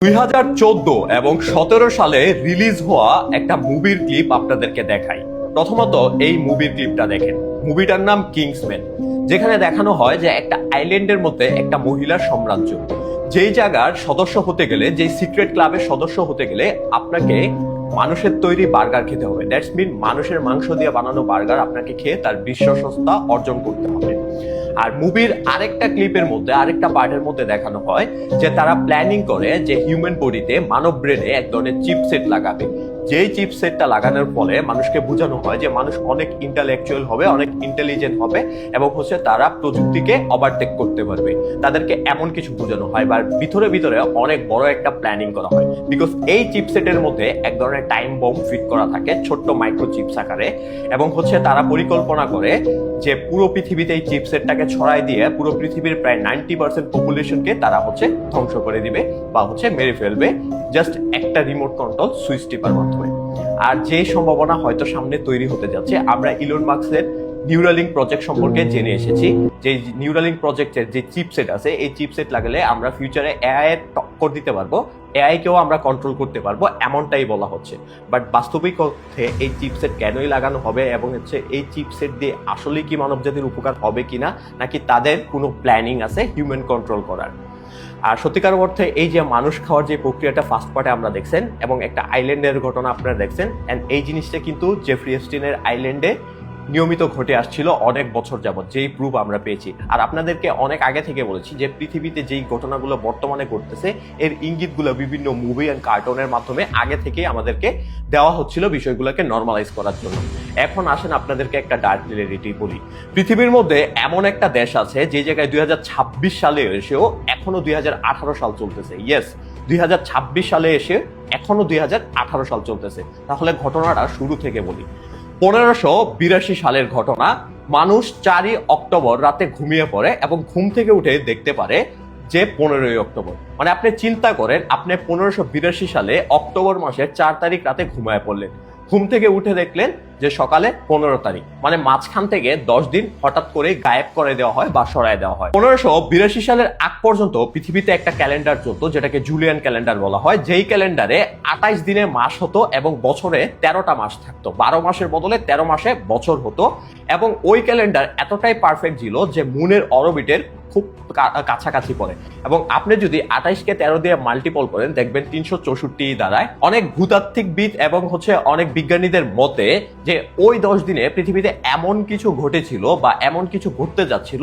2014 এবং 17 সালে রিলিজ হওয়া একটা মুভির ক্লিপ আপনাদেরকে দেখাই। প্রথমত এই মুভির ক্লিপটা দেখেন। মুভিটার নাম কিংসম্যান, যেখানে দেখানো হয় যে একটা আইল্যান্ডের মধ্যে একটা মহিলার সাম্রাজ্য। যেই জায়গার সদস্য হতে গেলে, যেই সিক্রেট ক্লাবের সদস্য হতে গেলে আপনাকে মানুষের তৈরি বার্গার খেতে হবে। দ্যাটস মিন মানুষের মাংস দিয়ে বানানো বার্গার আপনাকে খেয়ে তার বিশ্বস্ততা অর্জন করতে হবে। আর মুভির আরেকটা ক্লিপের মধ্যে, আরেকটা পার্টের মধ্যে দেখানো হয় যে তারা প্ল্যানিং করে যে হিউম্যান বডিতে, মানব ব্রেনে এক ধরনের চিপসেট লাগাবে। যেই চিপসেটটা লাগানোর ফলে মানুষকে বোঝানো হয় যে মানুষ অনেক ইন্টেলেকচুয়াল হবে, অনেক ইন্টেলিজেন্ট হবে এবং তারা প্রযুক্তিকে ওভারটেক করতে পারবে। তাদেরকে এমন কিছু বোঝানো হয় বা ভিতরে ভিতরে অনেক বড় একটা প্ল্যানিং করা হয়। বিকজ এই চিপসেটের মধ্যে এক ধরনের টাইম বম ফিট করা থাকে ছোট্ট মাইক্রো চিপস আকারে, এবং তারা পরিকল্পনা করে যে পুরো পৃথিবীতে এই চিপসেটটাকে ছড়াই দিয়ে পুরো পৃথিবীর প্রায় 90% পপুলেশনকে তারা ধ্বংস করে দিবে বা মেরে ফেলবে জাস্ট একটা রিমোট কন্ট্রোল সুইচ টিপার মাধ্যমে। আর যে সম্ভাবনা হয়তো সামনে তৈরি হতে যাচ্ছে, আমরা ইলন মাস্কের নিউরালিঙ্ক প্রজেক্ট সম্পর্কে জেনে এসেছি যে নিউরালিঙ্ক প্রজেক্টের যে চিপসেট আছে, এই চিপসেট লাগালে আমরা ফিউচারে এআই এর টক্কর দিতে পারবো, এআই কেও আমরা কন্ট্রোল করতে পারবো, এমনটাই বলা হচ্ছে। বাট বাস্তবিক অর্থে এই চিপসেট কেনই লাগানো হবে এবং এই চিপসেট দিয়ে আসলে কি মানবজাতির উপকার হবে কিনা, নাকি তাদের কোনো প্ল্যানিং আছে হিউম্যান কন্ট্রোল করার। আর সত্যিকার অর্থে এই যে মানুষ খাওয়ার যে প্রক্রিয়াটা ফার্স্ট পার্টে আমরা দেখছেন এবং একটা আইল্যান্ডের ঘটনা আপনারা দেখছেন, এন্ড এই জিনিসটা কিন্তু জেফ্রি এপস্টাইনের আইল্যান্ডে নিয়মিত ঘটে আসছিল অনেক বছর যাবত, যেই প্রুফ আমরা পেয়েছি। আর আপনাদেরকে অনেক আগে থেকে বলেছি যে পৃথিবীতে যেই ঘটনাগুলো বর্তমানে ঘটতেছে এর ইঙ্গিতগুলো বিভিন্ন মুভি অ্যান্ড কার্টুনের মাধ্যমে আগে থেকে আমাদেরকে দেওয়া হচ্ছিল বিষয়গুলোকে নর্মালাইজ করার জন্য। এখন আসেন আপনাদেরকে একটা ডার্ক রিয়েলিটি বলি। পৃথিবীর মধ্যে এমন একটা দেশ আছে যে জায়গায় 2026 সালে এসেও এখনো 2018 সাল চলতেছে। ইয়েস, 2026 সালে এসে এখনো 2018 সাল চলতেছে। তাহলে ঘটনাটা শুরু থেকে বলি। 1582 সালের ঘটনা। মানুষ 4 অক্টোবর রাতে ঘুমিয়ে পড়ে এবং ঘুম থেকে উঠে দেখতে পারে যে 15 অক্টোবর। মানে আপনি চিন্তা করেন, আপনি 1582 সালে অক্টোবর মাসের 4 তারিখ রাতে ঘুমিয়ে পড়লেন, ঘুম থেকে উঠে দেখলেন যে সকালে 15 তারিখ। মানে মাঝখান থেকে 10 দিন হঠাৎ করে গায়েব করে দেওয়া হয় বা সরায় দেওয়া হয়। 1582 সালের আগ পর্যন্ত পৃথিবীতে একটা ক্যালেন্ডার চলতো যেটাকে জুলিয়ান ক্যালেন্ডার বলা হয়, যেই ক্যালেন্ডারে 28 দিনের মাস হতো এবং বছরে 13টা মাস থাকতো। 12 মাসের বদলে 13 মাসে বছর হতো। এবং ওই ক্যালেন্ডার এতটাই পারফেক্ট ছিল যে মুনের অরবিটের খুব কাছাকাছি পড়ে। এবং আপনি যদি 28কে 13 দিয়ে মাল্টিপল করেন দেখবেন 364 দাঁড়ায়। অনেক ভূতাত্ত্বিকবিদ এবং অনেক বিজ্ঞানীদের মতে যে ওই 10 দিনে পৃথিবীতে এমন কিছু ঘটেছিল বা এমন কিছু ঘটতে যাচ্ছিল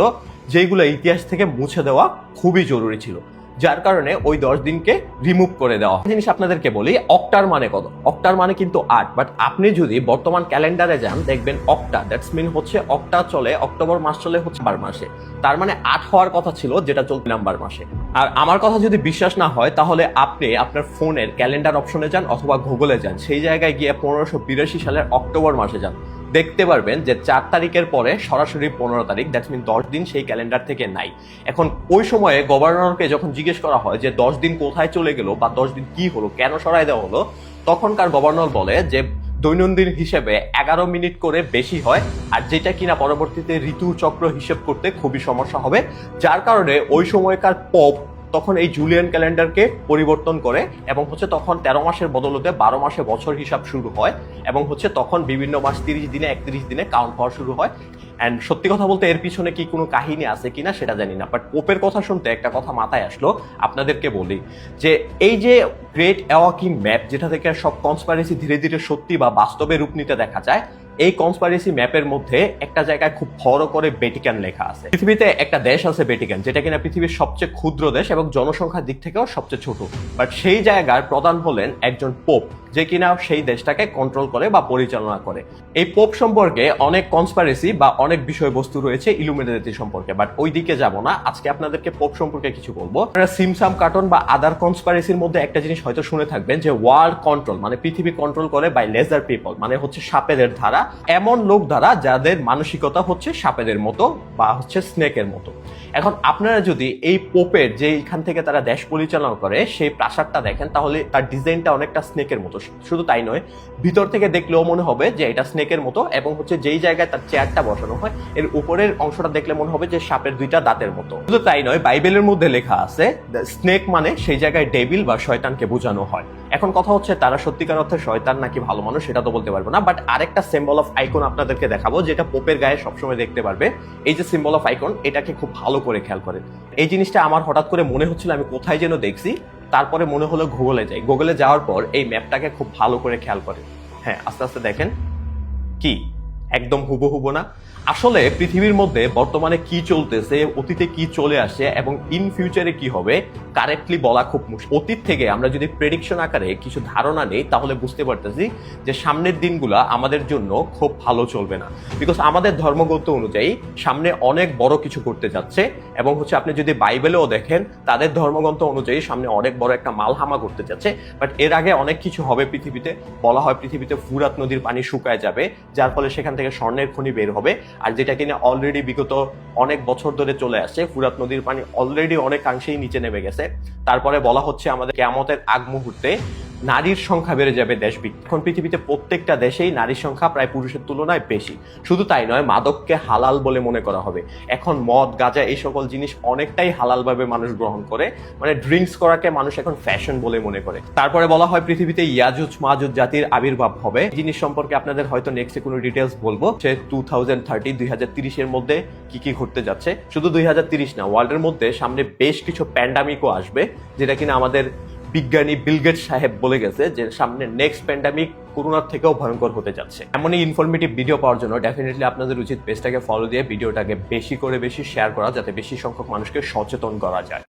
যেগুলো ইতিহাস থেকে মুছে দেওয়া খুবই জরুরি ছিল, যার কারণে ওই 10 দিনকে রিমুভ করে দেওয়া। জিনিস আপনাদেরকে বলি, অক্টার মানে কত? অক্টার মানে কিন্তু 8। বাট আপনি যদি বর্তমান ক্যালেন্ডারে যান দেখবেন অক্টা, দ্যাটস মিন অক্টা চলে, অক্টোবর মাস চলে নাম্বার মাসে। তার মানে 8 হওয়ার কথা ছিল যেটা চলছে নাম্বার মাসে। আর আমার কথা যদি বিশ্বাস না হয় তাহলে আপনি আপনার ফোনের ক্যালেন্ডার অপশনে যান অথবা গুগলে যান, সেই জায়গায় গিয়ে 1582 সালের অক্টোবর মাসে যান, দেখতে পারবেন যে 4 তারিখের পরে সরাসরি 15 তারিখ, দ্যাটস মিন 10 দিন সেই ক্যালেন্ডার থেকে নাই। এখন ওই সময়ে গভর্নরকে যখন জিজ্ঞেস করা হয় যে 10 দিন কোথায় চলে গেল বা 10 দিন কি হলো, কেন সরাই দেওয়া হলো, তখনকার গভর্নর বলে যে দৈনন্দিন হিসেবে 11 মিনিট করে বেশি হয়, আর যেটা কিনা পরবর্তীতে ঋতু চক্র হিসেব করতে খুবই সমস্যা হবে, যার কারণে ওই সময়কার পোপ তখন এই জুলিয়ান ক্যালেন্ডারকে পরিবর্তন করে এবং তখন 13 মাসের বদলতে 12 মাসে বছর হিসাব শুরু হয় এবং তখন বিভিন্ন মাস 30 দিনে 31 দিনে কাউন্ট হওয়া শুরু হয়। অ্যান্ড সত্যি কথা বলতে এর পিছনে কি কোনো কাহিনী আছে কিনা সেটা জানি না, বাট পোপের কথা শুনতে একটা কথা মাথায় আসলো। আপনাদেরকে বলি যে এই যে গ্রেট অ্যাওয়াকিং ম্যাপ, যেটা থেকে সব কনস্পাইরেসি ধীরে ধীরে সত্যি বা বাস্তবে রূপ নিতে দেখা যায়, এই কনস্পাইরেসি ম্যাপের মধ্যে একটা জায়গায় খুব বড় করে ভ্যাটিকান লেখা আছে। পৃথিবীতে একটা দেশ আছে ভ্যাটিকান, যেটা কিনা পৃথিবীর সবচেয়ে ক্ষুদ্র দেশ এবং জনসংখ্যার দিক থেকেও সবচেয়ে ছোট। বাট সেই জায়গার প্রধান হলেন একজন পোপ, যে কিনা সেই দেশটাকে কন্ট্রোল করে বা পরিচালনা করে। এই পোপ সম্পর্কে অনেক কনস্পাইরেসি বা অনেক বিষয়বস্তু রয়েছে ইলুমিনাতি সম্পর্কে, বাট ওই দিকে যাব না। আজকে আপনাদেরকে পোপ সম্পর্কে কিছু বলবো। আপনারা সিমসাম কার্টুন বা আদার কনস্পাইরেসির মধ্যে একটা জিনিস হয়তো শুনে থাকবেন যে ওয়ার্ল্ড কন্ট্রোল, মানে পৃথিবী কন্ট্রোল করে বাই লেজার পিপল, মানে সাপেদের ধারা, এমন লোক দ্বারা যাদের মানসিকতা সাপেদের মতো বা স্নেকের মতো। এখন আপনারা যদি এই পোপের যে এখান থেকে তারা দেশ পরিচালনা করে সেই প্রাসাদটা দেখেন, তাহলে তার ডিজাইনটা অনেকটা স্নেকের মতো। শুধু তাই নয়, ভিতর থেকে দেখলেও মনে হবে যে এটা স্নেকের মতো, এবং হচ্ছে যেই জায়গায় তার চেয়ারটা বসানো হয় এর উপরের অংশটা দেখলে মনে হবে যে সাপের দুইটা দাঁতের মতো। শুধু তাই নয়, বাইবেলের মধ্যে লেখা আছে স্নেক মানে সেই জায়গায় ডেভিল বা শয়তানকে বোঝানো হয়। এখন কথা হচ্ছে তারা সত্যিকার অর্থে শয়তান নাকি ভালো মানুষ সেটা তো বলতে পারবো না, বাট আরেকটা সিম্বল অফ আইকন আপনাদেরকে দেখাবো যেটা পোপের গায়ে সবসময় দেখতে পারবে। এই যে সিম্বল অফ আইকন, এটাকে খুব ভালো করে খেয়াল করেন। এই জিনিসটা আমার হঠাৎ করে মনে হচ্ছিল আমি কোথায় যেন দেখছি, তারপরে মনে হলো গুগলে যাই। গুগলে যাওয়ার পর এই ম্যাপটাকে খুব ভালো করে খেয়াল করেন। হ্যাঁ, আস্তে আস্তে দেখেন, কি একদম হুবহু না? আসলে পৃথিবীর মধ্যে বর্তমানে কি চলতেছে, অতীতে কি চলে আসে এবং ইন ফিউচারে কি হবে কারেক্টলি বলা খুব মুশকিল। অতীত থেকে আমরা যদি প্রেডিকশন আকারে কিছু ধারণা নেই তাহলে বুঝতে পারতেছি যে সামনের দিনগুলা আমাদের জন্য খুব ভালো চলবে না। বিকজ আমাদের ধর্মগ্রন্থ অনুযায়ী সামনে অনেক বড় কিছু করতে যাচ্ছে, এবং হচ্ছে আপনি যদি বাইবেলেও দেখেন তাদের ধর্মগ্রন্থ অনুযায়ী সামনে অনেক বড় একটা মালহামা করতে যাচ্ছে। বাট এর আগে অনেক কিছু হবে পৃথিবীতে। বলা হয় পৃথিবীতে ফুরাত নদীর পানি শুকায় যাবে, যার ফলে সেখান থেকে স্বর্ণের খনি বের হবে। আর যেটা কিনা অলরেডি বিগত অনেক বছর ধরে চলে আসছে, ফুরাত নদীর পানি অলরেডি অনেকাংশেই নিচে নেমে গেছে। তারপরে বলা হচ্ছে আমাদের কিয়ামতের আগ মুহূর্তে নারীর সংখ্যা বেড়ে যাবে দেশ ভিত্তিক। এখন পৃথিবীতে প্রত্যেকটা দেশেই নারীর সংখ্যা প্রায় পুরুষের তুলনায় বেশি। শুধু তাই নয়, মাদককে হালাল বলে মনে করা হবে। এখন মদ, গাঁজা এই সকল জিনিস অনেকটাই হালাল ভাবে মানুষ গ্রহণ করে, মানে ড্রিঙ্কস করাকে মানুষ এখন ফ্যাশন বলে মনে করে। তারপরে বলা হয় পৃথিবীতে ইয়াজুজ মাজুজ জাতির আবির্ভাব হবে। জিনিস সম্পর্কে আপনাদের হয়তো নেক্সটে কোনো ডিটেলস বলবো, যে 2030 এর মধ্যে কি কি ঘটতে যাচ্ছে। শুধু 2030 না, ওয়ার্ল্ডের মধ্যে সামনে বেশ কিছু প্যান্ডামিকও আসবে, যেটা কিনা আমাদের বিজ্ঞানী বিল গেটস সাহেব বলে গেছে যে সামনে নেক্সট প্যান্ডামিক করোনার থেকেও ভয়ঙ্কর হতে যাচ্ছে। এমনই ইনফরমেটিভ ভিডিও পাওয়ার জন্য ডেফিনেটলি আপনাদের উচিত পেজটাকে ফলো দিয়ে ভিডিওটাকে বেশি করে বেশি শেয়ার করা, যাতে বেশি সংখ্যক মানুষকে সচেতন করা যায়।